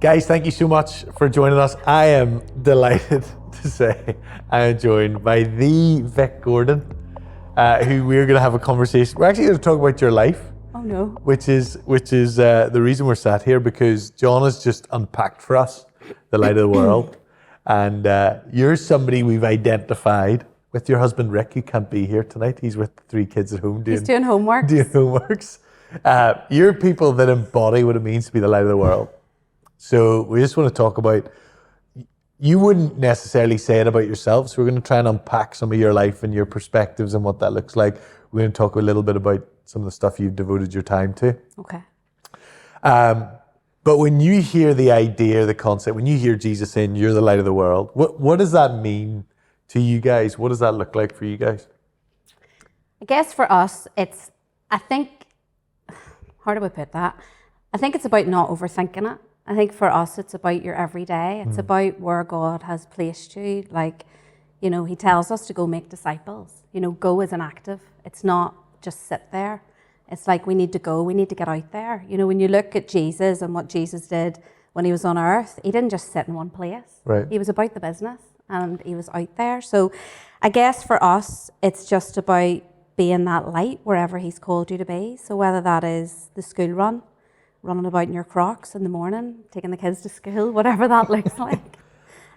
Guys, thank you so much for joining us. I am delighted to say I am joined by the Vic Gordon, who we're going to have a conversation. We're actually going to talk about your life. Oh no. Which is the reason we're sat here, because John has just unpacked for us the light of the world. And you're somebody we've identified with your husband Rick, who can't be here tonight. He's with 3 kids at home He's doing homework. You're people that embody what it means to be the light of the world. So we just want to talk about, you wouldn't necessarily say it about yourself, so we're going to try and unpack some of your life and your perspectives and what that looks like. We're going to talk a little bit about some of the stuff you've devoted your time to. Okay. But when you hear the idea, the concept, when you hear Jesus saying you're the light of the world, what does that mean to you guys? What does that look like for you guys? I guess for us, how do we put that? I think it's about not overthinking it. I think for us, it's about your everyday. It's about where God has placed you. Like, he tells us to go make disciples. Go as an active. It's not just sit there. It's like we need to go, we need to get out there. When you look at Jesus and what Jesus did when he was on earth, he didn't just sit in one place. Right. He was about the business and he was out there. So I guess for us, it's just about being that light wherever he's called you to be. So whether that is the school run, running about in your Crocs in the morning, taking the kids to school, whatever that looks like.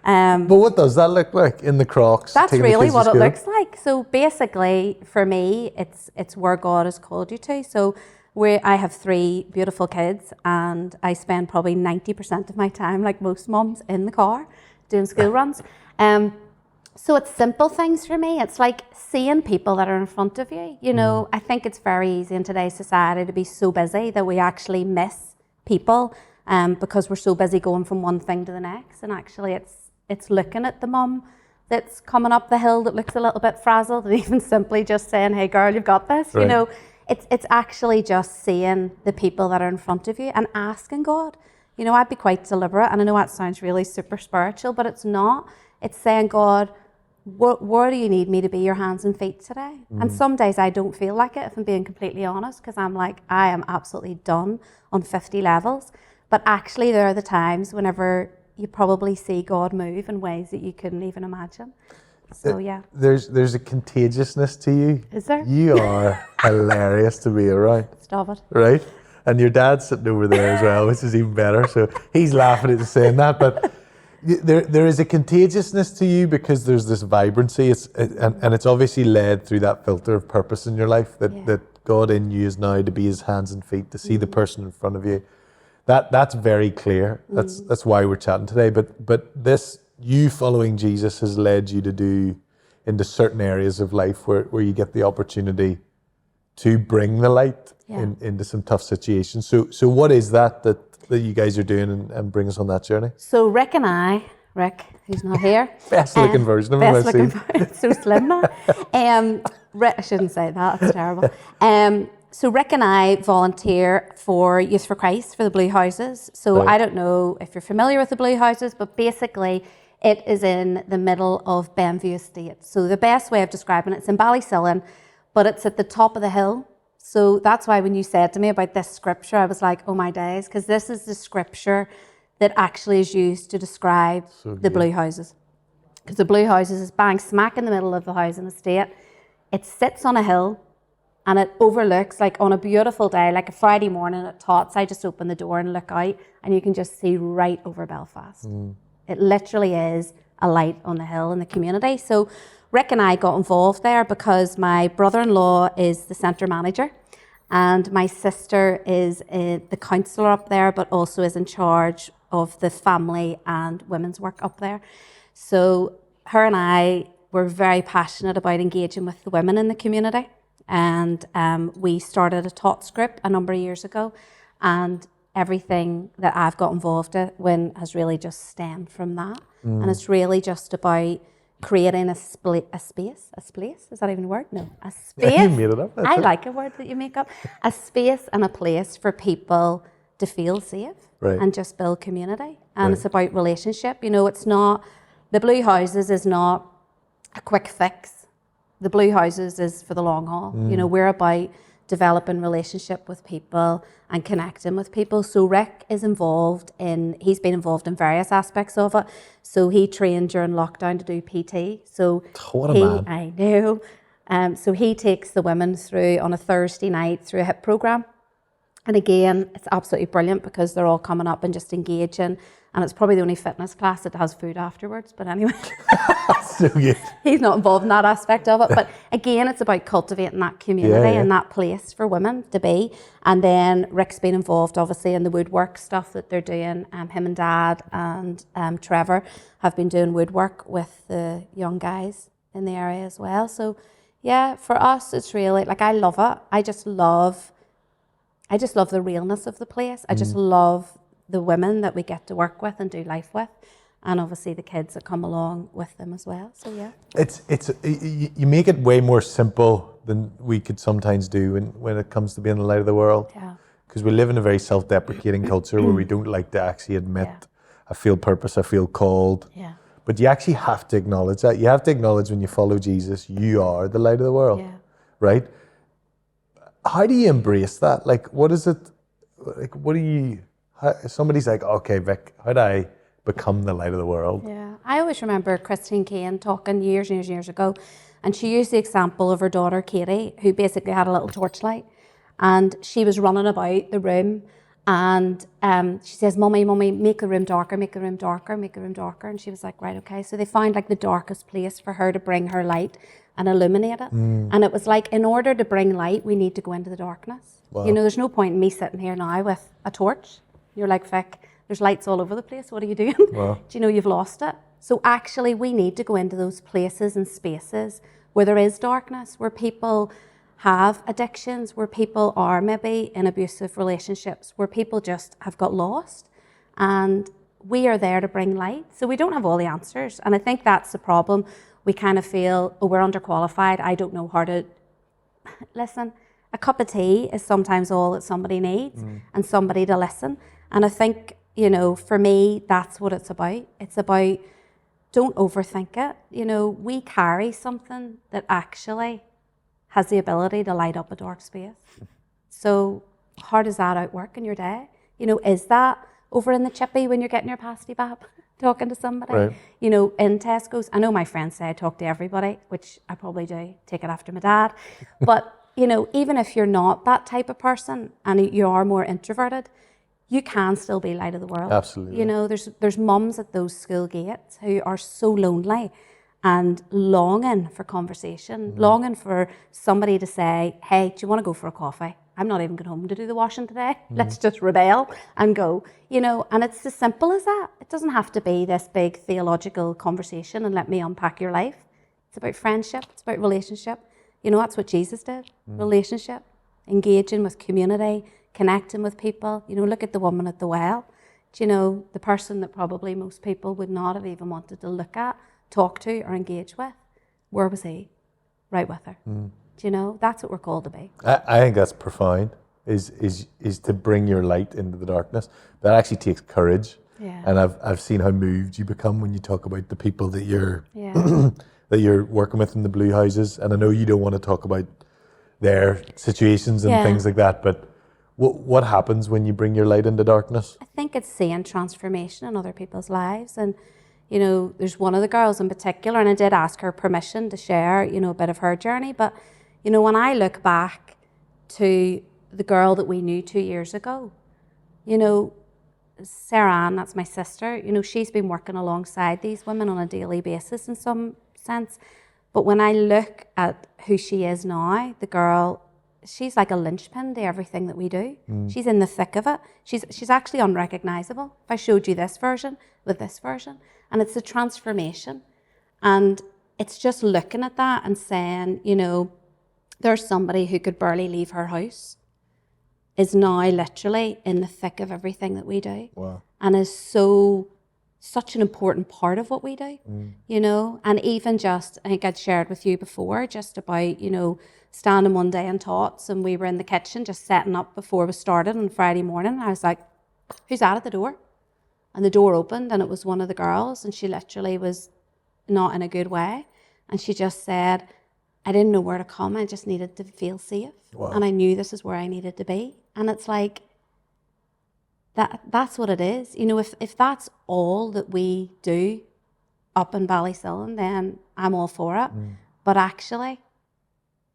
But what does that look like in the Crocs? That's really what it looks like. So basically, for me, it's where God has called you to. So I have 3 beautiful kids, and I spend probably 90% of my time, like most mums, in the car doing school runs. So it's simple things for me. It's like seeing people that are in front of you. I think it's very easy in today's society to be so busy that we actually miss people because we're so busy going from one thing to the next. And actually it's looking at the mum that's coming up the hill that looks a little bit frazzled, and even simply just saying, hey girl, you've got this. Right. It's actually just seeing the people that are in front of you and asking God. I'd be quite deliberate, and I know that sounds really super spiritual, but it's not. It's saying, God, where do you need me to be your hands and feet today? And some days I don't feel like it, if I'm being completely honest, because I'm like, I am absolutely done on 50 levels. But actually there are the times whenever you probably see God move in ways that you couldn't even imagine. So yeah. There's a contagiousness to you. Is there? You are hilarious to be around. Stop it. Right? And your dad's sitting over there as well, which is even better. So he's laughing at you saying that, but there is a contagiousness to you because there's this vibrancy. And it's obviously led through that filter of purpose in your life that God in you is now to be his hands and feet, to see the person in front of you. That's very clear. That's why we're chatting today. But this, you following Jesus, has led you to do into certain areas of life where you get the opportunity to bring the light into some tough situations. So what is that you guys are doing and bring us on that journey? So Rick, who's not here. Best looking version of him I've seen. So slim now. Rick, I shouldn't say that, that's terrible. So Rick and I volunteer for Youth for Christ for the Blue Houses. So Right. I don't know if you're familiar with the Blue Houses, but basically it is in the middle of Benview Estate. So the best way of describing it's in Ballysillan, but it's at the top of the hill. So that's why when you said to me about this scripture, I was like, oh my days, because this is the scripture that actually is used to describe the Blue Houses. Because the Blue Houses is bang smack in the middle of the housing estate. It sits on a hill and it overlooks, like on a beautiful day, like a Friday morning at Tots, I just open the door and look out and you can just see right over Belfast. It literally is a light on the hill in the community. So Rick and I got involved there because my brother-in-law is the centre manager and my sister is the counsellor up there, but also is in charge of the family and women's work up there. So her and I were very passionate about engaging with the women in the community. And we started a TOTS group a number of years ago. And everything that I've got involved in has really just stemmed from that. And it's really just about creating a space, is that even a word? No, a space. Yeah, you made it up. I like a word that you make up. A space and a place for people to feel safe and just build community. And it's about relationship. It's not, the Blue Houses is not a quick fix. The Blue Houses is for the long haul. We're about developing relationship with people and connecting with people. So Rick is he's been involved in various aspects of it. So he trained during lockdown to do PT. So What a man. I know. So he takes the women through on a Thursday night through a HIP program. And again, it's absolutely brilliant because they're all coming up and just engaging. And it's probably the only fitness class that has food afterwards. But anyway, So good. he's not involved in that aspect of it. But again, it's about cultivating that community and that place for women to be. And then Rick's been involved, obviously, in the woodwork stuff that they're doing. Him and Dad and Trevor have been doing woodwork with the young guys in the area as well. So yeah, for us, it's really, like, I love it. I just love the realness of the place. I just love the women that we get to work with and do life with, and obviously the kids that come along with them as well. So yeah, you make it way more simple than we could sometimes do when it comes to being the light of the world. yeah, Because we live in a very self-deprecating culture where we don't like to actually admit, I feel purpose, I feel called. yeah, But you actually have to acknowledge that. You have to acknowledge when you follow Jesus, you are the light of the world, yeah. right? How do you embrace that? Like, what is it? Like, what do you? Somebody's like, okay, Vic, how do I become the light of the world? Yeah, I always remember Christine Kane talking years and years and years ago, and she used the example of her daughter Katie, who basically had a little torchlight, and she was running about the room, and she says, "Mummy, make the room darker, make the room darker, make the room darker." And she was like, "Right, okay." So they found like the darkest place for her to bring her light and illuminate it. And it was like, in order to bring light, we need to go into the darkness. Wow. You know, there's no point in me sitting here now with a torch. You're like, Vic, there's lights all over the place. What are you doing? Wow. Do you know you've lost it? So actually, we need to go into those places and spaces where there is darkness, where people have addictions, where people are maybe in abusive relationships, where people just have got lost. And we are there to bring light. So we don't have all the answers. And I think that's the problem. We kind of feel, oh, we're underqualified. I don't know how to... Listen, a cup of tea is sometimes all that somebody needs, and somebody to listen. And I think, you know, for me, that's what it's about. It's about, don't overthink it. You know, we carry something that actually has the ability to light up a dark space. So how does that outwork in your day? You know, is that over in the chippy when you're getting your pasty bab, talking to somebody? Right. You know, in Tesco's, I know my friends say I talk to everybody, which I probably do, take it after my dad. But, you know, even if you're not that type of person and you are more introverted, you can still be light of the world. Absolutely. You know, there's mums at those school gates who are so lonely and longing for conversation, longing for somebody to say, hey, do you want to go for a coffee? I'm not even going home to do the washing today. Let's just rebel and go. You know, and it's as simple as that. It doesn't have to be this big theological conversation and let me unpack your life. It's about friendship. It's about relationship. You know, that's what Jesus did. Relationship, engaging with community, connecting with people. You know, look at the woman at the well. Do you know, the person that probably most people would not have even wanted to look at, talk to, or engage with. Where was he? Right with her. Do you know, that's what we're called to be. I think that's profound, is to bring your light into the darkness. That actually takes courage. Yeah. And I've seen how moved you become when you talk about the people that you're Yeah. that you're working with in the blue houses. And I know you don't want to talk about their situations and Yeah. things like that, but what happens when you bring your light into darkness? I think it's seeing transformation in other people's lives. And, you know, there's one of the girls in particular, and I did ask her permission to share, you know, a bit of her journey. But, you know, when I look back to the girl that we knew 2 years ago, you know, Sarah Ann, that's my sister, you know, she's been working alongside these women on a daily basis in some sense. But when I look at who she is now, the girl, she's like a linchpin to everything that we do. She's in the thick of it. She's actually unrecognizable. If I showed you this version with this version, and it's a transformation. And it's just looking at that and saying, you know, there's somebody who could barely leave her house, is now literally in the thick of everything that we do. Wow. And is such an important part of what we do, you know. And even just, I think I'd shared with you before, just about, you know, standing one day in Tots, and we were in the kitchen just setting up before we started on Friday morning. And I was like, who's that at the door? And the door opened, and it was one of the girls, and she literally was not in a good way. And she just said, I didn't know where to come. I just needed to feel safe. Wow. And I knew this is where I needed to be. And it's like, that's what it is. You know, if that's all that we do up in Ballysillan, then I'm all for it. But actually,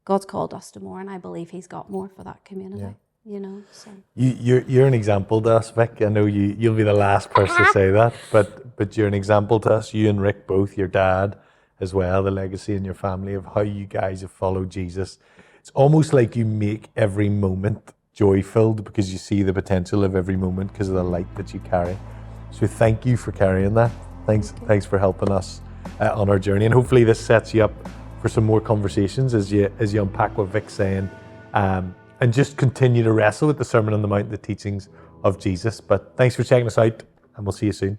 God's called us to more, and I believe He's got more for that community. You know, so You're an example to us, Vic. I know you'll be the last person to say that, but you're an example to us. You and Rick both, your dad as well, the legacy in your family of how you guys have followed Jesus. It's almost like you make every moment joy-filled because you see the potential of every moment because of the light that you carry. So thank you for carrying that. Thanks for helping us on our journey, and hopefully this sets you up for some more conversations as you unpack what Vic's saying, and just continue to wrestle with the Sermon on the Mount, the teachings of Jesus. But thanks for checking us out, and we'll see you soon.